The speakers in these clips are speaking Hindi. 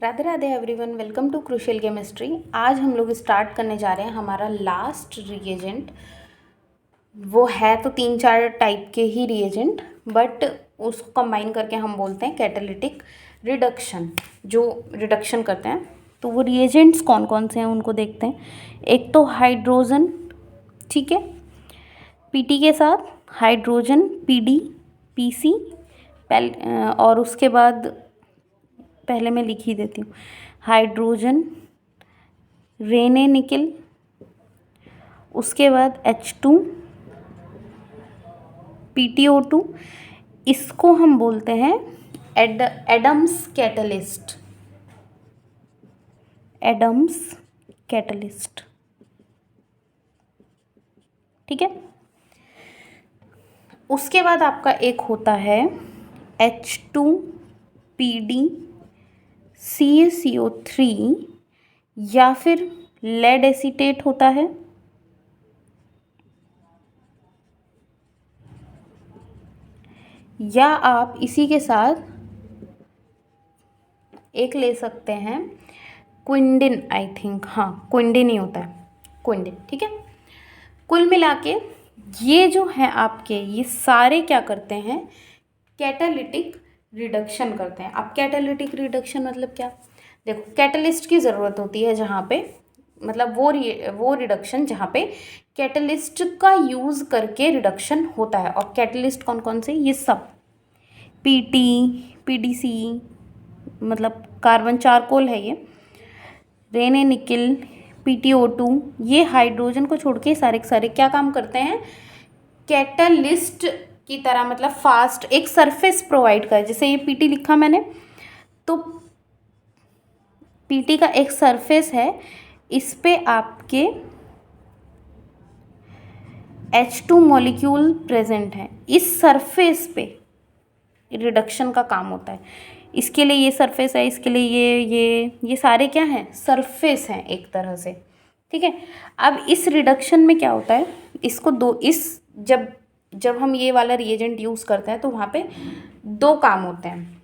Radhe Radhe everyone, welcome to crucial chemistry. आज हम लोग स्टार्ट करने जा रहे हैं हमारा लास्ट रिएजेंट। वो है तो 3-4 टाइप के ही रिएजेंट, बट उसको कंबाइन करके हम बोलते हैं कैटालिटिक रिडक्शन। जो रिडक्शन करते हैं तो वो रिएजेंट्स कौन कौन से हैं उनको देखते हैं। एक तो हाइड्रोजन, ठीक है, पीटी के साथ हाइड्रोजन पीडी पीसी, और उसके बाद पहले मैं लिख ही देती हूँ, हाइड्रोजन रेने निकल, उसके बाद H2 PTO2। इसको हम बोलते हैं एडम्स कैटलिस्ट। एडम्स कैटलिस्ट, ठीक है। उसके बाद आपका एक होता है H2PD CaCO3, या फिर लेड एसीटेट होता है, या आप इसी के साथ एक ले सकते हैं क्विंडिन। आई थिंक हाँ, क्विंडिन ही होता है, क्विंडिन, ठीक है। कुल मिला के ये जो है आपके, ये सारे क्या करते हैं, कैटालिटिक रिडक्शन करते हैं। अब कैटालिटिक रिडक्शन मतलब क्या, देखो कैटलिस्ट की ज़रूरत होती है जहाँ पे, मतलब वो रिडक्शन जहाँ पे कैटलिस्ट का यूज़ करके रिडक्शन होता है। और कैटलिस्ट कौन कौन से, ये सब पीटी पीडीसी मतलब कार्बन चारकोल है, ये रेने निकल PTO2, ये हाइड्रोजन को छोड़ के सारे के सारे क्या काम करते हैं, कैटलिस्ट की तरह, मतलब फास्ट एक सरफेस प्रोवाइड कर। जैसे ये पीटी लिखा मैंने, तो पीटी का एक सरफेस है, इस पे आपके H2 मॉलिक्यूल प्रेजेंट है। इस सरफेस पे रिडक्शन का काम होता है। इसके लिए ये सरफेस है, इसके लिए ये सारे क्या हैं, सरफेस हैं एक तरह से, ठीक है। अब इस रिडक्शन में क्या होता है, इसको जब हम ये वाला रिएजेंट यूज़ करते हैं तो वहाँ पे दो काम होते हैं,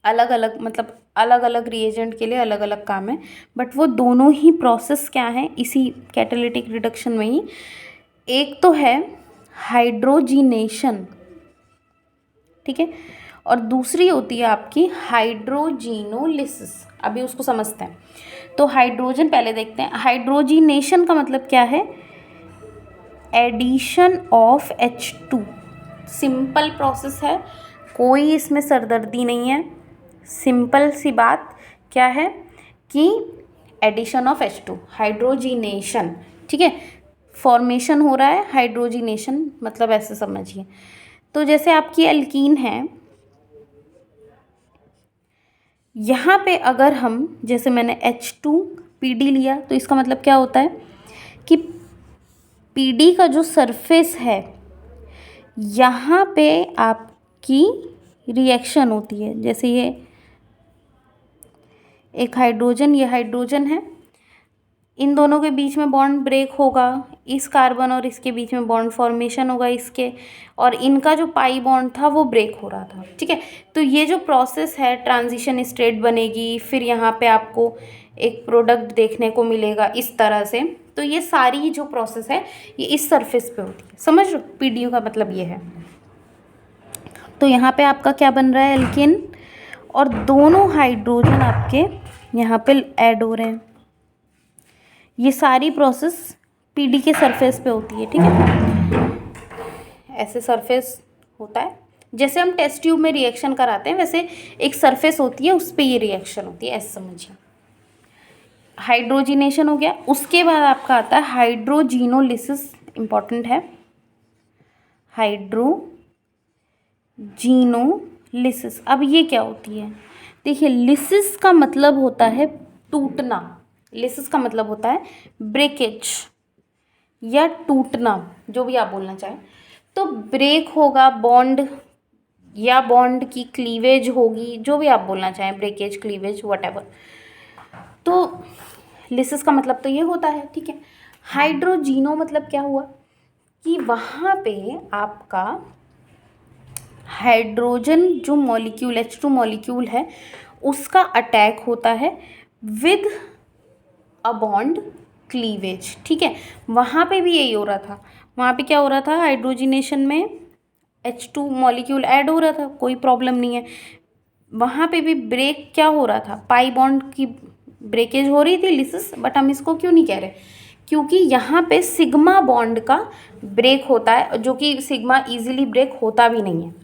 अलग अलग, मतलब अलग अलग रिएजेंट के लिए अलग अलग काम है, बट वो दोनों ही प्रोसेस क्या है इसी कैटालिटिक रिडक्शन में ही। एक तो है हाइड्रोजिनेशन, ठीक है, और दूसरी होती है आपकी हाइड्रोजिनोलिसिस। अभी उसको समझते हैं। तो हाइड्रोजन पहले देखते हैं। हाइड्रोजिनेशन का मतलब क्या है, addition of H2। Simple process है, कोई इसमें सरदर्दी नहीं है, सिंपल सी बात क्या है कि एडिशन ऑफ H2, हाइड्रोजिनेशन, ठीक है। फॉर्मेशन हो रहा है, हाइड्रोजिनेशन मतलब ऐसे समझिए। तो जैसे आपकी एल्कीन है, यहाँ पे अगर हम, जैसे मैंने H2PD लिया, तो इसका मतलब क्या होता है कि PD का जो सरफेस है, यहाँ पे आपकी रिएक्शन होती है। जैसे ये एक हाइड्रोजन, ये हाइड्रोजन है, इन दोनों के बीच में बॉन्ड ब्रेक होगा, इस कार्बन और इसके बीच में बॉन्ड फॉर्मेशन होगा इसके, और इनका जो पाई बॉन्ड था वो ब्रेक हो रहा था, ठीक है। तो ये जो प्रोसेस है, ट्रांजिशन स्टेट बनेगी, फिर यहाँ पे आपको एक प्रोडक्ट देखने को मिलेगा इस तरह से। तो ये सारी जो प्रोसेस है ये इस सरफेस पे होती है, समझ लो। PDU का मतलब ये है। तो यहाँ पे आपका क्या बन रहा है, एल्केन, और दोनों हाइड्रोजन आपके यहाँ पे ऐड हो रहे हैं। ये सारी प्रोसेस PD के सरफेस पे होती है, ठीक है। ऐसे सरफेस होता है, जैसे हम टेस्ट ट्यूब में रिएक्शन कराते हैं वैसे एक सरफेस होती है, उस पे ये रिएक्शन होती है, ऐसे समझिए। हाइड्रोजिनेशन हो गया। उसके बाद आपका आता है हाइड्रोजिनोलिसिस, इंपॉर्टेंट है, हाइड्रोजिनोलिसिस। अब ये क्या होती है, देखिए, लिसिस का मतलब होता है टूटना, लिसिस का मतलब होता है ब्रेकेज या टूटना, जो भी आप बोलना चाहें। तो ब्रेक होगा बॉन्ड, या बॉन्ड की क्लीवेज होगी, जो भी आप बोलना चाहें, ब्रेकेज, क्लीवेज, व्हाटएवर। तो लिसिस का मतलब तो ये होता है, ठीक है। हाइड्रोजिनो मतलब क्या हुआ कि वहाँ पे आपका हाइड्रोजन जो मॉलिक्यूल H2 मॉलिक्यूल है उसका अटैक होता है विद अ बॉन्ड क्लीवेज, ठीक है। वहाँ पे भी यही हो रहा था, वहाँ पे क्या हो रहा था, हाइड्रोजिनेशन में H2 मॉलिक्यूल ऐड हो रहा था, कोई प्रॉब्लम नहीं है। वहाँ पे भी ब्रेक क्या हो रहा था, पाई बॉन्ड की ब्रेकेज हो रही थी, लिसिस, बट हम इसको क्यों नहीं कह रहे, क्योंकि यहाँ पे सिग्मा बॉन्ड का ब्रेक होता है, जो कि सिग्मा इजीली ब्रेक होता भी नहीं है,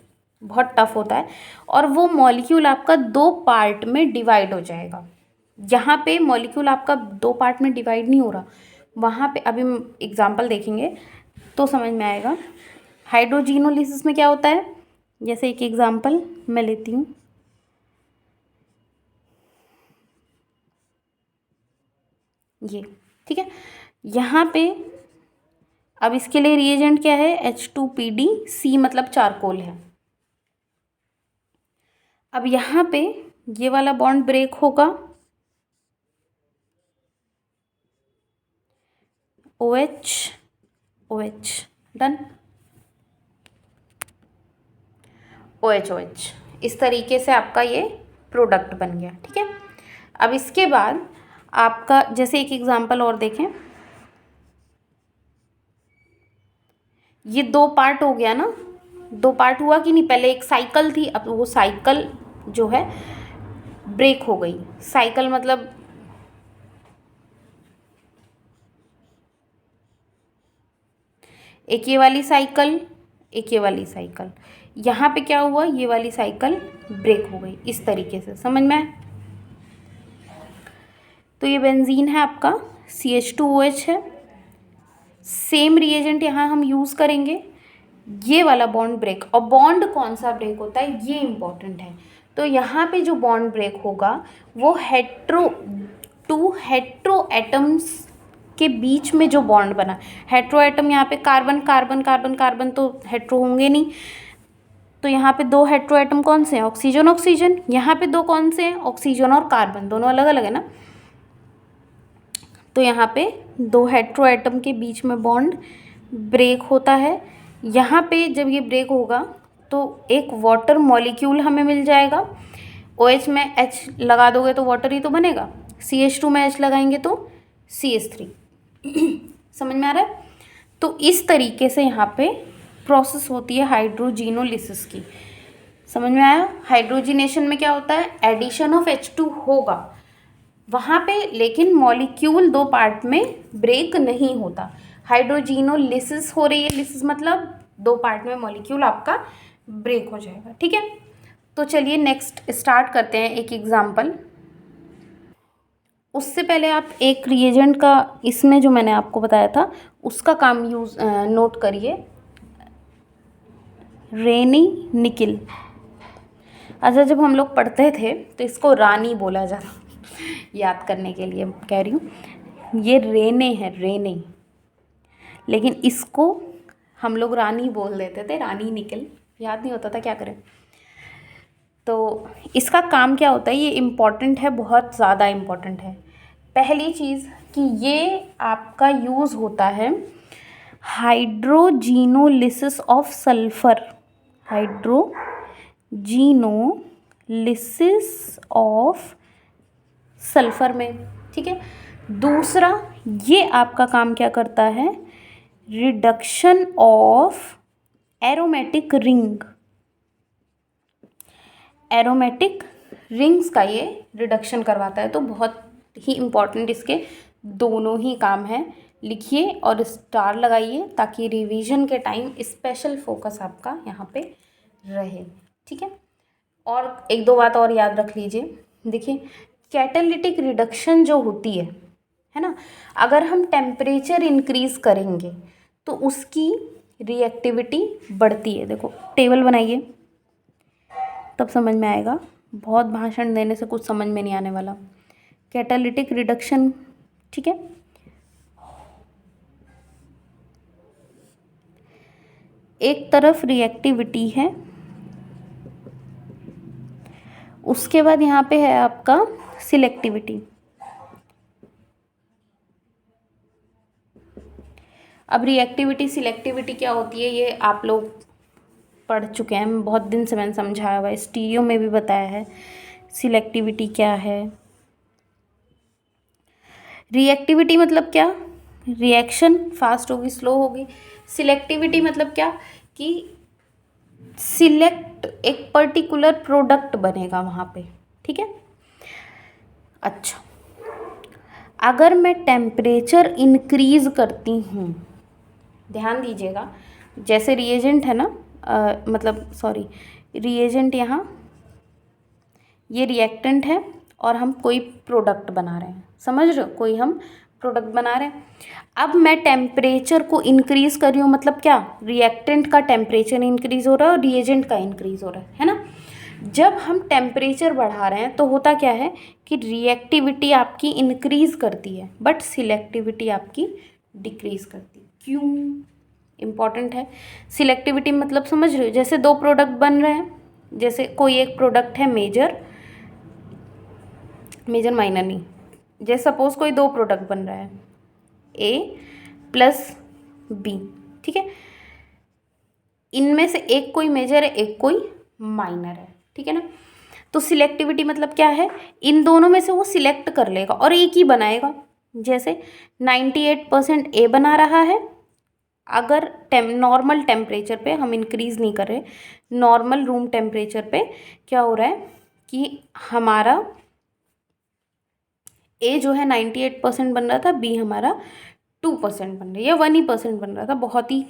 बहुत टफ होता है, और वो मॉलिक्यूल आपका 2 पार्ट में डिवाइड हो जाएगा। यहाँ पे मॉलिक्यूल आपका 2 पार्ट में डिवाइड नहीं हो रहा, वहाँ पे अभी हम एग्जाम्पल देखेंगे तो समझ में आएगा। हाइड्रोजिनोलिसिस में क्या होता है, जैसे एक एग्जाम्पल मैं लेती हूँ, ये, ठीक है। यहाँ पे अब इसके लिए रिएजेंट क्या है, H2PD, C मतलब चारकोल है। अब यहाँ पे ये वाला बॉन्ड ब्रेक होगा, OH OH done, OH OH, इस तरीके से आपका ये प्रोडक्ट बन गया, ठीक है। अब इसके बाद आपका जैसे एक एग्जांपल और देखें, ये 2 पार्ट हो गया ना, 2 पार्ट हुआ कि नहीं, पहले एक साइकिल थी, अब वो साइकिल जो है ब्रेक हो गई। साइकिल मतलब एक ये वाली साइकिल, एक ये वाली साइकिल, यहाँ पे क्या हुआ, ये वाली साइकिल ब्रेक हो गई, इस तरीके से समझ में आए। तो ये बेंजीन है आपका, CH2OH है, सेम रिएजेंट यहाँ हम यूज़ करेंगे, ये वाला बॉन्ड ब्रेक, और बॉन्ड कौन सा ब्रेक होता है ये इम्पॉर्टेंट है। तो यहाँ पे जो बॉन्ड ब्रेक होगा वो टू हेट्रो एटम्स के बीच में जो बॉन्ड बना, हेट्रो एटम यहाँ पे कार्बन कार्बन कार्बन कार्बन तो हेट्रो होंगे नहीं, तो यहाँ पे 2 हेट्रो एटम कौन से हैं, ऑक्सीजन ऑक्सीजन, यहाँ पे 2 कौन से हैं, ऑक्सीजन और कार्बन, दोनों अलग अलग है ना। तो यहाँ पे 2 हेट्रो एटम के बीच में बॉन्ड ब्रेक होता है। यहाँ पे जब ये ब्रेक होगा तो एक वाटर मॉलिक्यूल हमें मिल जाएगा, OH में H लगा दोगे तो वाटर ही तो बनेगा, CH2 में H लगाएंगे तो CH3 समझ में आ रहा है। तो इस तरीके से यहाँ पे प्रोसेस होती है हाइड्रोजिनोलिसिस की, समझ में आया। हाइड्रोजिनेशन में क्या होता है, एडिशन ऑफ H2 होगा वहाँ पे, लेकिन मॉलिक्यूल 2 पार्ट में ब्रेक नहीं होता। हाइड्रोजिनोलिसिस हो रही है, लिसिस मतलब 2 पार्ट में मॉलिक्यूल आपका ब्रेक हो जाएगा, ठीक है। तो चलिए नेक्स्ट स्टार्ट करते हैं एक एग्जांपल। उससे पहले आप एक रिएजेंट का, इसमें जो मैंने आपको बताया था उसका काम नोट करिए, रेनी निकिल। अच्छा, जब हम लोग पढ़ते थे तो इसको रानी बोला जाता, याद करने के लिए कह रही हूँ, ये रेने है, रेने, लेकिन इसको हम लोग रानी बोल देते थे, रानी निकल, याद नहीं होता था, क्या करें। तो इसका काम क्या होता है, ये इम्पॉर्टेंट है, बहुत ज़्यादा इम्पॉर्टेंट है। पहली चीज़ कि ये आपका यूज़ होता है हाइड्रोजिनोलिसिस ऑफ सल्फ़र, हाइड्रोजिनोलिसिस ऑफ सल्फ़र में, ठीक है। दूसरा, ये आपका काम क्या करता है, reduction of aromatic ring, aromatic rings का ये रिडक्शन करवाता है। तो बहुत ही इम्पॉर्टेंट इसके दोनों ही काम हैं, लिखिए और स्टार लगाइए ताकि रिवीजन के टाइम स्पेशल फोकस आपका यहाँ पे रहे, ठीक है। और एक दो बात और याद रख लीजिए, देखिए कैटालिटिक रिडक्शन जो होती है ना, अगर हम टेम्परेचर इंक्रीज़ करेंगे तो उसकी रिएक्टिविटी बढ़ती है। देखो टेबल बनाइए तब समझ में आएगा, बहुत भाषण देने से कुछ समझ में नहीं आने वाला। कैटालिटिक रिडक्शन, ठीक है, एक तरफ रिएक्टिविटी है, उसके बाद यहाँ पे है आपका सिलेक्टिविटी। अब रिएक्टिविटी सिलेक्टिविटी क्या होती है ये आप लोग पढ़ चुके हैं, बहुत दिन से मैंने समझाया हुआ है, स्टीरियो में भी बताया है। सिलेक्टिविटी क्या है। रिएक्टिविटी मतलब क्या, रिएक्शन फास्ट होगी स्लो होगी। सिलेक्टिविटी मतलब क्या कि सिलेक्ट एक पर्टिकुलर प्रोडक्ट बनेगा वहाँ पे, ठीक है। अच्छा, अगर मैं टेम्परेचर इंक्रीज करती हूँ, ध्यान दीजिएगा, जैसे रिएजेंट है ना, मतलब सॉरी, रिएजेंट यहाँ, ये रिएक्टेंट है और हम कोई प्रोडक्ट बना रहे हैं, समझ रहे हो, कोई हम प्रोडक्ट बना रहे हैं। अब मैं टेम्परेचर को इंक्रीज़ कर रही हूँ, मतलब क्या, रिएक्टेंट का टेम्परेचर इंक्रीज़ हो रहा है और रिएजेंट का इंक्रीज़ हो रहा है ना। जब हम टेम्परेचर बढ़ा रहे हैं तो होता क्या है कि रिएक्टिविटी आपकी इंक्रीज़ करती है बट सिलेक्टिविटी आपकी डिक्रीज़ करती है। क्यों, इम्पॉर्टेंट है। सिलेक्टिविटी मतलब समझ रहे हो, जैसे दो प्रोडक्ट बन रहे हैं, जैसे कोई एक प्रोडक्ट है मेजर माइनर नहीं, जैसे सपोज कोई दो प्रोडक्ट बन रहा है ए प्लस बी, ठीक है, इनमें से एक कोई मेजर है एक कोई माइनर है, ठीक है ना। तो सिलेक्टिविटी मतलब क्या है, इन दोनों में से वो सिलेक्ट कर लेगा और एक ही बनाएगा। जैसे 98% ए बना रहा है, अगर नॉर्मल टेम्परेचर पे, हम इंक्रीज़ नहीं कर रहे, नॉर्मल रूम टेम्परेचर पे क्या हो रहा है कि हमारा ए जो है 98% बन रहा था, बी हमारा 2% बन रहा है या 1% बन रहा था, बहुत ही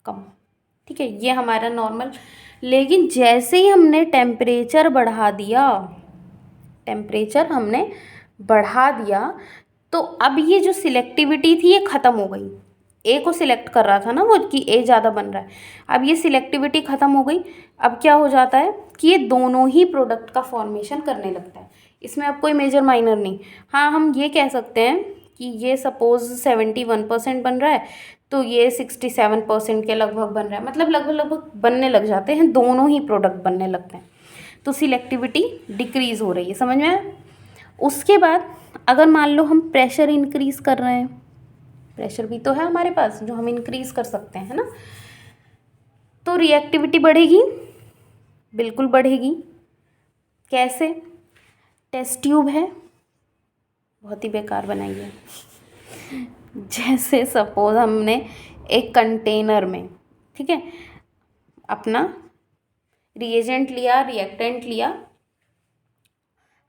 कम, ठीक है, ये हमारा नॉर्मल। लेकिन जैसे ही हमने टेम्परेचर बढ़ा दिया, तो अब ये जो सिलेक्टिविटी थी ये ख़त्म हो गई। ए को सिलेक्ट कर रहा था ना वो कि ए ज़्यादा बन रहा है, अब ये सिलेक्टिविटी ख़त्म हो गई। अब क्या हो जाता है कि ये दोनों ही प्रोडक्ट का फॉर्मेशन करने लगता है, इसमें अब कोई मेजर माइनर नहीं। हाँ, हम ये कह सकते हैं कि ये सपोज 71% बन रहा है तो ये 67% के लगभग बन रहा है, मतलब लगभग बनने लग जाते हैं, दोनों ही प्रोडक्ट बनने लगते हैं, तो सिलेक्टिविटी डिक्रीज़ हो रही है, समझ में आया। उसके बाद अगर मान लो हम प्रेशर इंक्रीज़ कर रहे हैं, प्रेशर भी तो है हमारे पास जो हम इंक्रीज़ कर सकते हैं ना, तो रिएक्टिविटी बढ़ेगी, बिल्कुल बढ़ेगी। कैसे, टेस्ट ट्यूब है, बहुत ही बेकार बनाई है। जैसे सपोज हमने एक कंटेनर में, ठीक है, अपना रिएजेंट लिया, रिएक्टेंट लिया,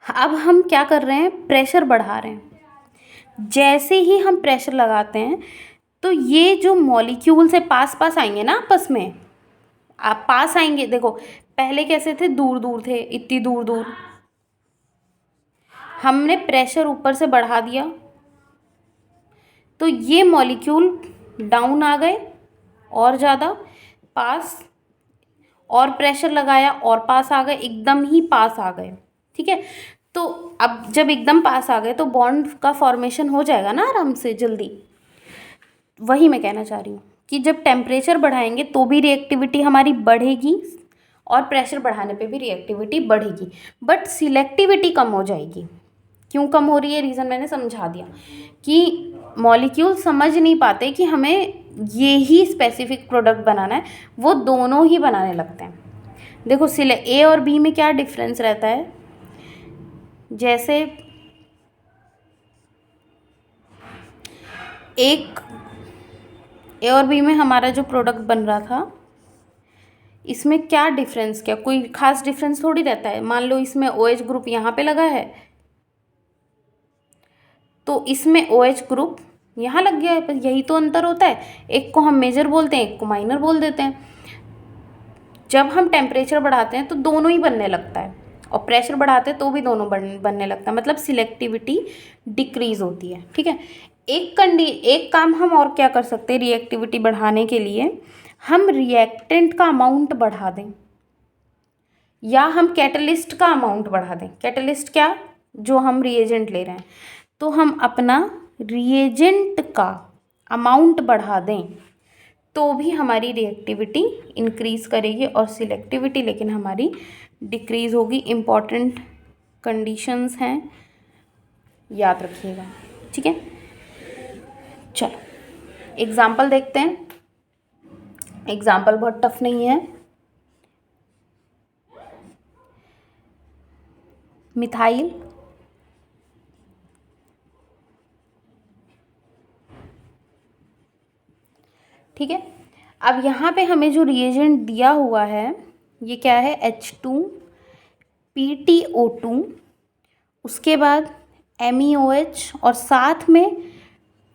अब हम क्या कर रहे हैं, प्रेशर बढ़ा रहे हैं। जैसे ही हम प्रेशर लगाते हैं तो ये जो मॉलिक्यूल से पास आएंगे ना, आपस में आप पास आएंगे। देखो पहले कैसे थे, दूर दूर थे, इतनी दूर दूर, हमने प्रेशर ऊपर से बढ़ा दिया तो ये मॉलिक्यूल डाउन आ गए और ज़्यादा पास, और प्रेशर लगाया और पास आ गए, एकदम ही पास आ गए, ठीक है। तो अब जब एकदम पास आ गए तो बॉन्ड का फॉर्मेशन हो जाएगा ना आराम से, जल्दी। वही मैं कहना चाह रही हूँ कि जब टेम्परेचर बढ़ाएंगे तो भी रिएक्टिविटी हमारी बढ़ेगी और प्रेशर बढ़ाने पे भी रिएक्टिविटी बढ़ेगी, बट सिलेक्टिविटी कम हो जाएगी। क्यों कम हो रही है, रीज़न मैंने समझा दिया कि मॉलिक्यूल समझ नहीं पाते कि हमें ये ही स्पेसिफिक प्रोडक्ट बनाना है, वो दोनों ही बनाने लगते हैं। देखो ए और बी में क्या डिफरेंस रहता है, जैसे एक ए और बी में हमारा जो प्रोडक्ट बन रहा था, इसमें क्या डिफरेंस, क्या कोई खास डिफरेंस थोड़ी रहता है। मान लो इसमें OH ग्रुप यहाँ पे लगा है तो इसमें OH ग्रुप यहाँ लग गया है, बस यही तो अंतर होता है। एक को हम मेजर बोलते हैं, एक को माइनर बोल देते हैं। जब हम टेम्परेचर बढ़ाते हैं तो दोनों ही बनने लगता है, और प्रेशर बढ़ाते हैं तो भी दोनों बनने लगता है, मतलब सिलेक्टिविटी डिक्रीज होती है, ठीक है। एक काम हम और क्या कर सकते हैं रिएक्टिविटी बढ़ाने के लिए, हम रिएक्टेंट का अमाउंट बढ़ा दें या हम कैटलिस्ट का अमाउंट बढ़ा दें। कैटलिस्ट क्या, जो हम रिएजेंट ले रहे हैं, तो हम अपना रिएजेंट का अमाउंट बढ़ा दें तो भी हमारी रिएक्टिविटी इंक्रीज़ करेगी और सिलेक्टिविटी लेकिन हमारी डिक्रीज़ होगी। इम्पॉर्टेंट कंडीशंस हैं, याद रखिएगा, ठीक है। चलो एग्ज़ाम्पल देखते हैं। एग्ज़ाम्पल बहुत टफ नहीं है। मिथाइल, ठीक है। अब यहाँ पे हमें जो रिएजेंट दिया हुआ है ये क्या है, H2PTO2, उसके बाद MEOH और साथ में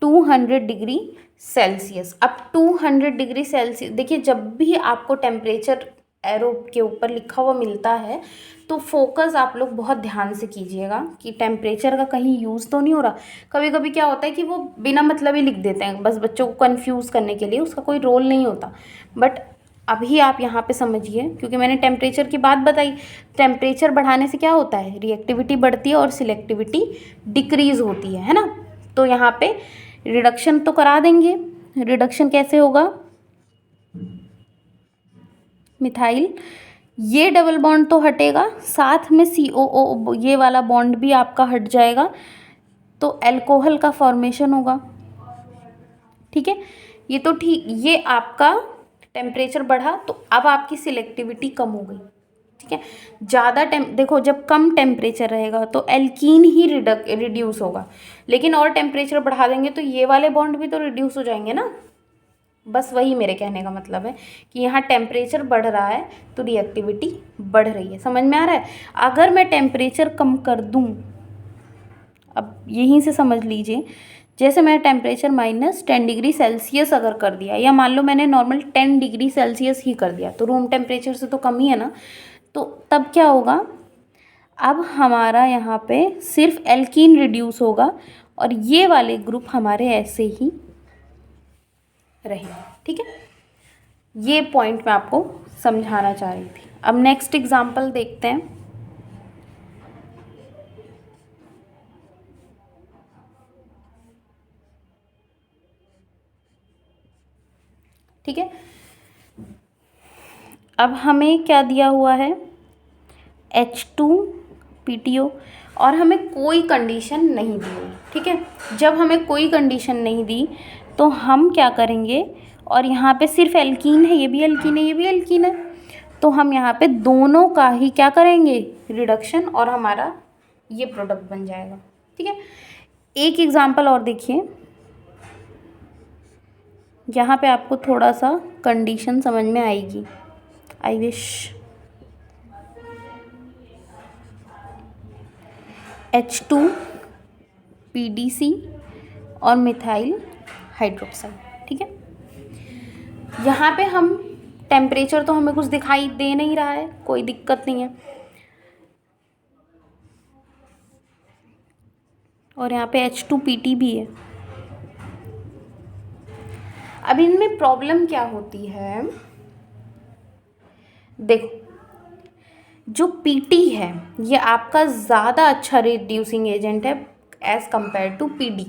200 डिग्री सेल्सियस। अब 200 डिग्री सेल्सियस, देखिए जब भी आपको टेम्परेचर एरो के ऊपर लिखा हुआ मिलता है तो फोकस आप लोग बहुत ध्यान से कीजिएगा कि टेम्परेचर का कहीं यूज़ तो नहीं हो रहा। कभी कभी क्या होता है कि वो बिना मतलब ही लिख देते हैं बस बच्चों को कंफ्यूज करने के लिए, उसका कोई रोल नहीं होता। बट अभी आप यहाँ पे समझिए, क्योंकि मैंने टेम्परेचर की बात बताई, टेम्परेचर बढ़ाने से क्या होता है, रिएक्टिविटी बढ़ती है और सिलेक्टिविटी डिक्रीज होती है ना। तो यहाँ पे रिडक्शन तो करा देंगे। रिडक्शन कैसे होगा, मिथाइल, ये डबल बॉन्ड तो हटेगा, साथ में COO ये वाला बॉन्ड भी आपका हट जाएगा, तो अल्कोहल का फॉर्मेशन होगा, ठीक है। ये तो ठीक, ये आपका टेम्परेचर बढ़ा तो अब आपकी सिलेक्टिविटी कम हो गई, ठीक है। ज़्यादा देखो जब कम टेम्परेचर रहेगा तो एल्कीन ही रिड्यूस होगा, लेकिन और टेम्परेचर बढ़ा देंगे तो ये वाले बॉन्ड भी तो रिड्यूस हो जाएंगे ना। बस वही मेरे कहने का मतलब है कि यहाँ टेम्परेचर बढ़ रहा है तो रिएक्टिविटी बढ़ रही है, समझ में आ रहा है। अगर मैं टेम्परेचर कम कर दूँ, अब यहीं से समझ लीजिए, जैसे मैं टेम्परेचर -10 डिग्री सेल्सियस अगर कर दिया, या मान लो मैंने नॉर्मल 10 डिग्री सेल्सियस ही कर दिया, तो रूम टेम्परेचर से तो कम ही है ना। तो तब क्या होगा, अब हमारा यहाँ पे सिर्फ एल्कीन रिड्यूस होगा और ये वाले ग्रुप हमारे ऐसे ही रहेगा, ठीक है। ये पॉइंट मैं आपको समझाना चाह रही थी। अब नेक्स्ट एग्जाम्पल देखते हैं। ठीक है, अब हमें क्या दिया हुआ है, H2PTO, और हमें कोई कंडीशन नहीं दी हुई, ठीक है। जब हमें कोई कंडीशन नहीं दी तो हम क्या करेंगे, और यहाँ पे सिर्फ एल्कीन है, ये भी एल्कीन है, ये भी एल्कीन है, तो हम यहाँ पे दोनों का ही क्या करेंगे, रिडक्शन, और हमारा ये प्रोडक्ट बन जाएगा, ठीक है। एक एग्जांपल और देखिए, यहाँ पे आपको थोड़ा सा कंडीशन समझ में आएगी, आई विश। H2PDC और मिथाइल हाइड्रोक्साइड, ठीक है। यहाँ पे हम टेम्परेचर तो हमें कुछ दिखाई दे नहीं रहा है, कोई दिक्कत नहीं है, और यहाँ पे H2PT भी है। अब इनमें प्रॉब्लम क्या होती है, देखो जो PT है ये आपका ज़्यादा अच्छा रिड्यूसिंग एजेंट है एज़ कंपेयर टू PD।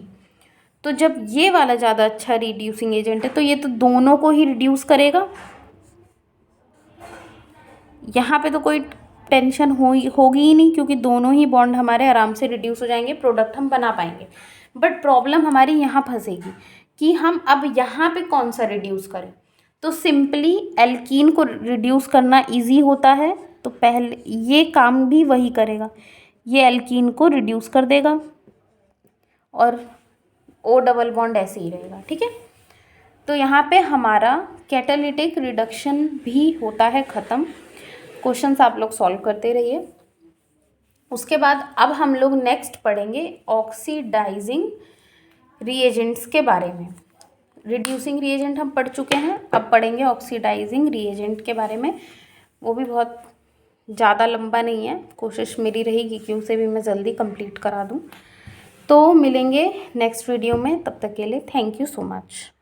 तो जब ये वाला ज़्यादा अच्छा रिड्यूसिंग एजेंट है तो ये तो दोनों को ही रिड्यूस करेगा, यहाँ पे तो कोई टेंशन होगी ही नहीं, क्योंकि दोनों ही बॉन्ड हमारे आराम से रिड्यूस हो जाएंगे, प्रोडक्ट हम बना पाएंगे। बट प्रॉब्लम हमारी यहाँ फंसेगी कि हम अब यहाँ पे कौन सा रिड्यूस करें। तो सिंपली एल्कीन को रिड्यूस करना इजी होता है, तो पहले ये काम भी वही करेगा, ये एल्कीन को रिड्यूस कर देगा और O डबल बॉन्ड ऐसे ही रहेगा, ठीक है। तो यहाँ पे हमारा कैटालिटिक रिडक्शन भी होता है ख़त्म। क्वेश्चंस आप लोग सॉल्व करते रहिए। उसके बाद अब हम लोग नेक्स्ट पढ़ेंगे ऑक्सीडाइजिंग रिएजेंट्स के बारे में। रिड्यूसिंग रिएजेंट हम पढ़ चुके हैं, अब पढ़ेंगे ऑक्सीडाइजिंग रिएजेंट के बारे में। वो भी बहुत ज़्यादा लंबा नहीं है, कोशिश मेरी रहेगी कि उसे भी मैं जल्दी कंप्लीट करा दूँ। तो मिलेंगे नेक्स्ट वीडियो में, तब तक के लिए थैंक यू सो मच।